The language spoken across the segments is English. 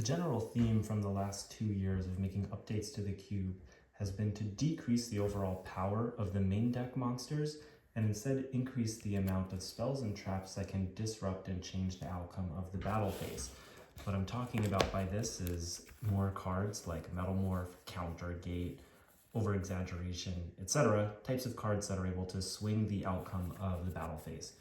The general theme from the last 2 years of making updates to the cube has been to decrease the overall power of the main deck monsters and instead increase the amount of spells and traps that can disrupt and change the outcome of the battle phase. What I'm talking about by this is more cards like Metal Morph, Counter, Gate, Over-Exaggeration, etc. Types of cards that are able to swing the outcome of the battle phase.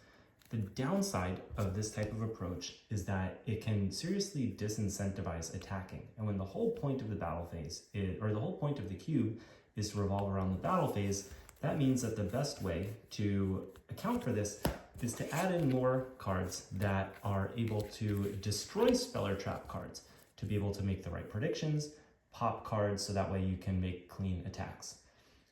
The downside of this type of approach is that it can seriously disincentivize attacking. And when the whole point of the battle phase, or the whole point of the cube is to revolve around the battle phase, that means that the best way to account for this is to add in more cards that are able to destroy spell or trap cards, to be able to make the right predictions, pop cards so that way you can make clean attacks.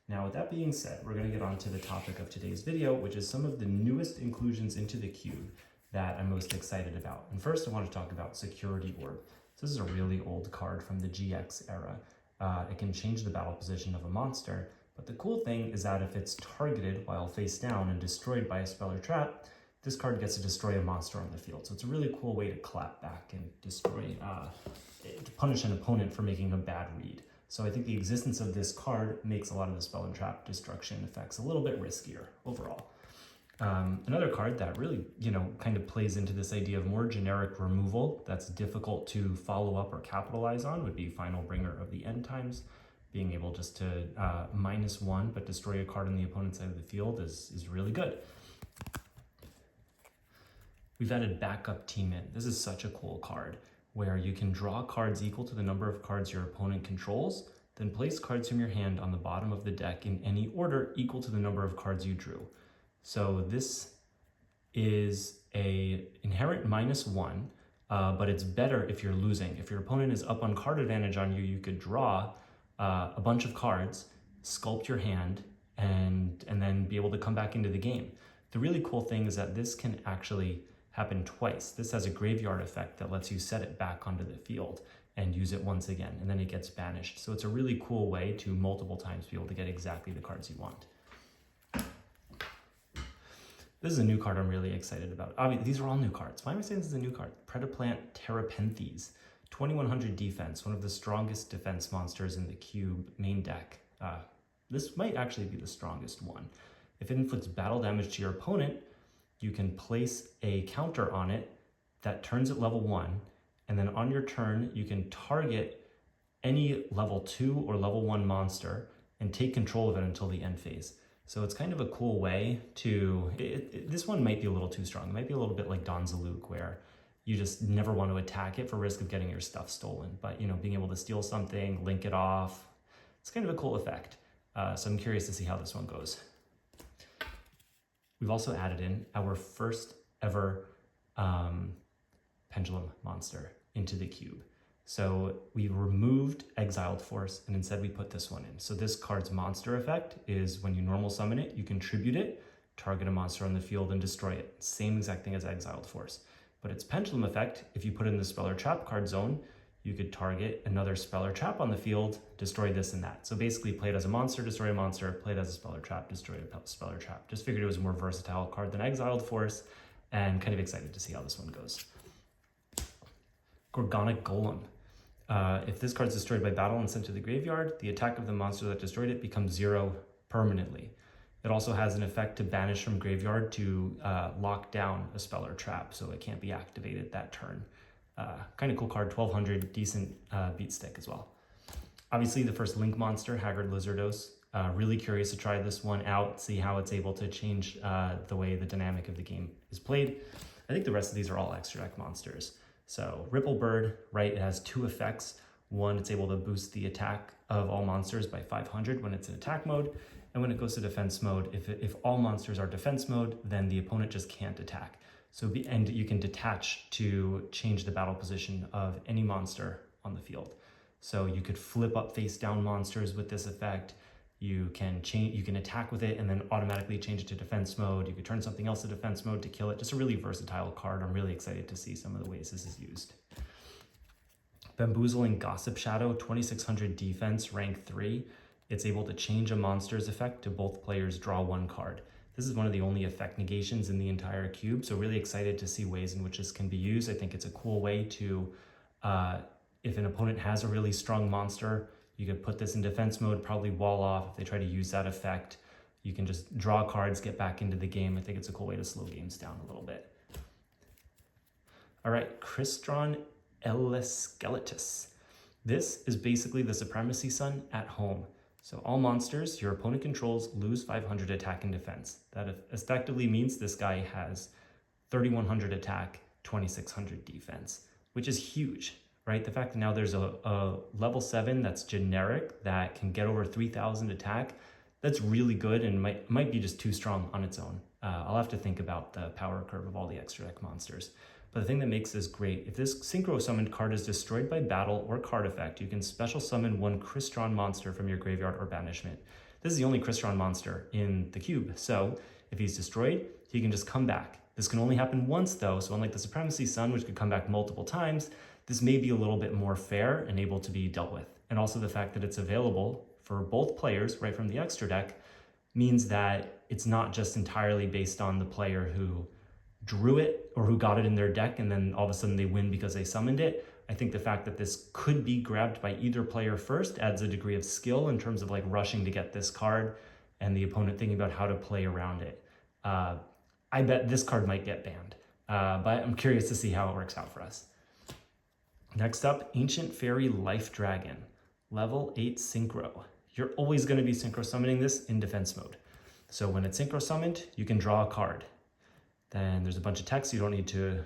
Now, with that being said, we're going to get on to the topic of today's video, which is some of the newest inclusions into the cube that I'm most excited about. And first, I want to talk about Security Orb. So this is a really old card from the GX era. It can change the battle position of a monster, but the cool thing is that if it's targeted while face down and destroyed by a spell or trap, this card gets to destroy a monster on the field. So it's a really cool way to clap back and destroy, to punish an opponent for making a bad read. So I think the existence of this card makes a lot of the spell and trap destruction effects a little bit riskier overall. Another card that really, kind of plays into this idea of more generic removal that's difficult to follow up or capitalize on would be Final Bringer of the End Times. Being able just to -1 but destroy a card on the opponent's side of the field is really good. We've added Backup Team-In. This is such a cool card, where you can draw cards equal to the number of cards your opponent controls, then place cards from your hand on the bottom of the deck in any order equal to the number of cards you drew. So this is a inherent -1, but it's better if you're losing. If your opponent is up on card advantage on you, you could draw a bunch of cards, sculpt your hand, and then be able to come back into the game. The really cool thing is that this can actually happen twice. This has a graveyard effect that lets you set it back onto the field and use it once again, and then it gets banished. So it's a really cool way to multiple times be able to get exactly the cards you want. This is a new card I'm really excited about. Obviously, these are all new cards. Why am I saying this is a new card? Predaplant Terrapenthes. 2100 defense, one of the strongest defense monsters in the cube main deck. This might actually be the strongest one. If it inflicts battle damage to your opponent, you can place a counter on it that turns at level 1, and then on your turn, you can target any level 2 or level 1 monster and take control of it until the end phase. So it's kind of a cool way to, this one might be a little too strong. It might be a little bit like Donzaluk, where you just never want to attack it for risk of getting your stuff stolen. But, being able to steal something, link it off, it's kind of a cool effect. So I'm curious to see how this one goes. We've also added in our first ever Pendulum monster into the cube. So we removed Exiled Force and instead we put this one in. So this card's monster effect is when you normal summon it, you contribute it, target a monster on the field and destroy it. Same exact thing as Exiled Force. But its Pendulum effect, if you put it in the spell or trap card zone, you could target another spell or trap on the field, destroy this and that. So basically play it as a monster, destroy a monster, play it as a spell or trap, destroy a spell or trap. Just figured it was a more versatile card than Exiled Force, and kind of excited to see how this one goes. Gorgonic Golem. If this card's destroyed by battle and sent to the graveyard, the attack of the monster that destroyed it becomes 0 permanently. It also has an effect to banish from graveyard to lock down a spell or trap, so it can't be activated that turn. Kind of cool card, 1200, decent beat stick as well. Obviously the first Link monster, Haggard Lizardos. Really curious to try this one out, see how it's able to change the way the dynamic of the game is played. I think the rest of these are all extra deck monsters. So Ripple Bird, right, it has 2 effects. One, it's able to boost the attack of all monsters by 500 when it's in attack mode. And when it goes to defense mode, if all monsters are defense mode, then the opponent just can't attack. And you can detach to change the battle position of any monster on the field. So you could flip up face down monsters with this effect. You can attack with it and then automatically change it to defense mode. You could turn something else to defense mode to kill it. Just a really versatile card. I'm really excited to see some of the ways this is used. Bamboozling Gossip Shadow, 2600 defense, rank 3. It's able to change a monster's effect to both players draw 1 card. This is one of the only effect negations in the entire cube, so really excited to see ways in which this can be used. I think it's a cool way to if an opponent has a really strong monster, you could put this in defense mode, probably wall off. If they try to use that effect, you can just draw cards, get back into the game. I think it's a cool way to slow games down a little bit. All right, Crystron Eleskeletus. This is basically the Supremacy Sun at home. So all monsters your opponent controls lose 500 attack and defense. That effectively means this guy has 3,100 attack, 2,600 defense, which is huge, right? The fact that now there's a level 7 that's generic that can get over 3,000 attack, that's really good and might be just too strong on its own. I'll have to think about the power curve of all the extra deck monsters. But the thing that makes this great, if this synchro summoned card is destroyed by battle or card effect, you can special summon one Crystron monster from your graveyard or banishment. This is the only Crystron monster in the cube, so if he's destroyed, he can just come back. This can only happen once though, so unlike the Supremacy Sun, which could come back multiple times, this may be a little bit more fair and able to be dealt with. And also the fact that it's available for both players right from the extra deck means that it's not just entirely based on the player who drew it or who got it in their deck and then all of a sudden they win because they summoned it. I think the fact that this could be grabbed by either player first adds a degree of skill in terms of like rushing to get this card and the opponent thinking about how to play around it. I bet this card might get banned, but I'm curious to see how it works out for us. Next up, Ancient Fairy Life Dragon, level 8 synchro. You're always going to be synchro summoning this in defense mode. So when it's synchro summoned, you can draw a card. Then there's a bunch of text you don't need to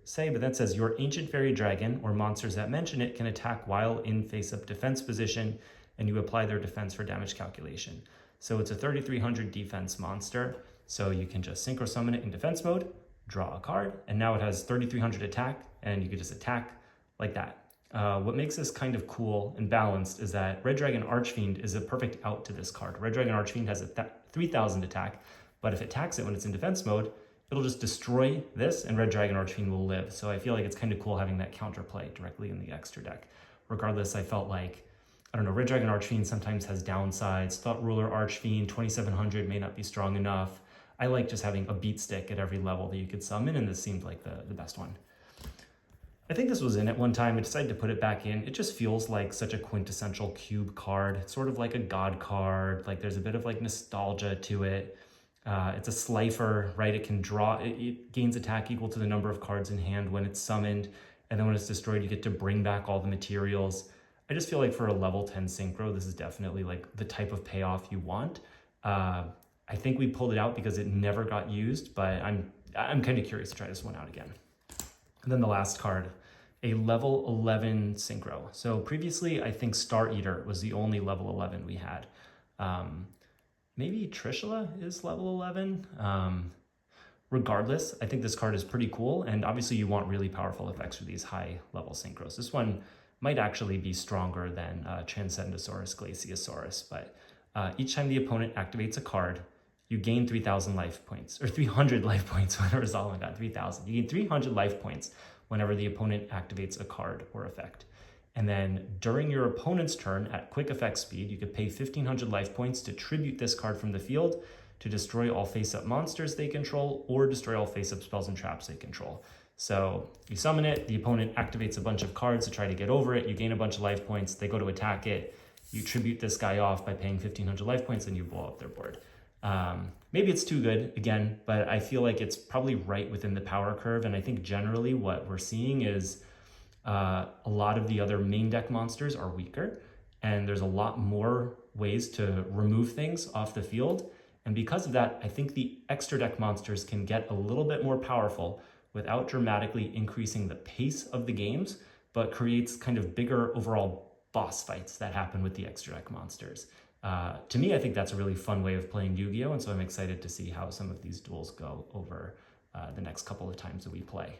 say, but that says your Ancient Fairy Dragon or monsters that mention it can attack while in face-up defense position, and you apply their defense for damage calculation. So it's a 3,300 defense monster, so you can just synchro summon it in defense mode, draw a card, and now it has 3,300 attack, and you can just attack like that. What makes this kind of cool and balanced is that Red Dragon Archfiend is a perfect out to this card. Red Dragon Archfiend has a 3,000 attack, but if it attacks it when it's in defense mode, it'll just destroy this and Red Dragon Archfiend will live. So I feel like it's kind of cool having that counterplay directly in the extra deck. Regardless, I felt like, I don't know, Red Dragon Archfiend sometimes has downsides. Thought Ruler Archfiend, 2,700 may not be strong enough. I like just having a beat stick at every level that you could summon, and this seemed like the best one. I think this was in at one time. I decided to put it back in. It just feels like such a quintessential cube card. It's sort of like a god card. Like there's a bit of like nostalgia to it. It's a slifer, right? It can draw, it gains attack equal to the number of cards in hand when it's summoned. And then when it's destroyed, you get to bring back all the materials. I just feel like for a level 10 synchro, this is definitely like the type of payoff you want. I think we pulled it out because it never got used, but I'm kind of curious to try this one out again. And then the last card, a level 11 synchro. So previously, I think Star Eater was the only level 11 we had. Maybe Trishula is level 11. Regardless, I think this card is pretty cool. And obviously you want really powerful effects for these high level synchros. This one might actually be stronger than Transcendosaurus Glaciosaurus, but each time the opponent activates a card, you gain 3,000 life points, or 300 life points whenever Solomon got 3,000. You gain 300 life points whenever the opponent activates a card or effect. And then during your opponent's turn at quick effect speed, you could pay 1,500 life points to tribute this card from the field to destroy all face-up monsters they control or destroy all face-up spells and traps they control. So you summon it, the opponent activates a bunch of cards to try to get over it, you gain a bunch of life points, they go to attack it, you tribute this guy off by paying 1,500 life points, and you blow up their board. Maybe it's too good, again, but I feel like it's probably right within the power curve, and I think generally what we're seeing is a lot of the other main deck monsters are weaker, and there's a lot more ways to remove things off the field, and because of that, I think the extra deck monsters can get a little bit more powerful without dramatically increasing the pace of the games, but creates kind of bigger overall boss fights that happen with the extra deck monsters. To me, I think that's a really fun way of playing Yu-Gi-Oh! And so I'm excited to see how some of these duels go over the next couple of times that we play.